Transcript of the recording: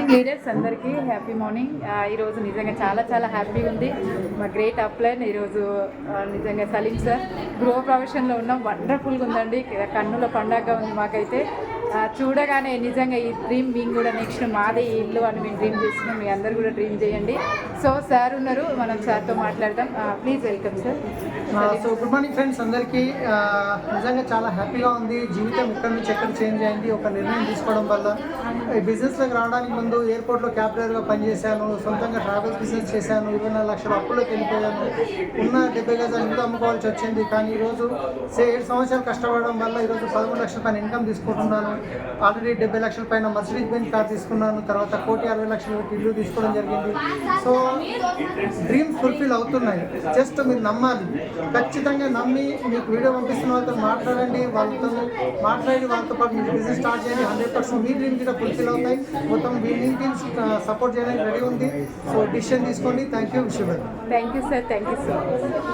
Morning leaders అందరికీ happy morning. ఈరోజు నిజంగా చాలా చాలా హ్యాపీగా ఉంది. మా గ్రేట్ అప్లైన్ ఈరోజు నిజంగా సలీం సార్ గృహ ప్రవేశంలో ఉన్నాం. వండర్ఫుల్గా ఉందండి, కన్నుల పండగగా ఉంది మాకైతే. చూడగానే నిజంగా ఈ డ్రీమ్ మేము కూడా నెక్స్ట్ మాదే ఈ ఇల్లు అని మేము డ్రీమ్ చేస్తున్నాం. మీ అందరు కూడా డ్రీమ్ చేయండి. సో సార్ ఉన్నారు, మనం సార్తో మాట్లాడదాం. Please welcome sir. So good morning friends అందరికీ. నిజంగా చాలా హ్యాపీగా ఉంది. జీవితం ఇక్కడ నుంచి ఎక్కడ చేంజ్ అయింది ఒక నిర్ణయం తీసుకోవడం వల్ల. ఈ బిజినెస్లోకి రావడానికి ముందు ఎయిర్పోర్ట్లో క్యాబ్ డ్రైవర్గా పనిచేశాను, సొంతంగా ట్రావెల్స్ బిజినెస్ చేశాను, 24 లక్షల అప్పుల్లోకి వెళ్ళిపోయాను. ఉన్న 70 గజాలు ఇల్లు అమ్ముకోవాల్సి వచ్చింది. కానీ ఈరోజు 7 సంవత్సరాలు కష్టపడడం వల్ల ఈరోజు 13 లక్షల పైన ఇన్కమ్ తీసుకుంటున్నాను. ఆల్రెడీ 70 లక్షల పైన మర్సిడీస్ బెంజ్ కార్ తీసుకున్నాను. తర్వాత 1,60,00,000 ఇల్లు తీసుకోవడం జరిగింది. సో డ్రీమ్స్ ఫుల్ఫిల్ అవుతున్నాయి. జస్ట్ మీరు నమ్మాలి, ఖచ్చితంగా నమ్మి మీకు వీడియో పంపిస్తున్న వాళ్ళతో మాట్లాడండి, వాళ్ళతో మాట్లాడి వాళ్ళతో పాటు మీరు బిజినెస్ స్టార్ట్ చేయండి. 100% మీ డ్రీమ్స్ కూడా ఫుల్ఫిల్ అవుతాయి. మొత్తం విన్నింగ్ టీమ్స్ సపోర్ట్ చేయడానికి రెడీ ఉంది. సో డిసిషన్ తీసుకోండి. Thank you. Thank you sir. Thank you so much.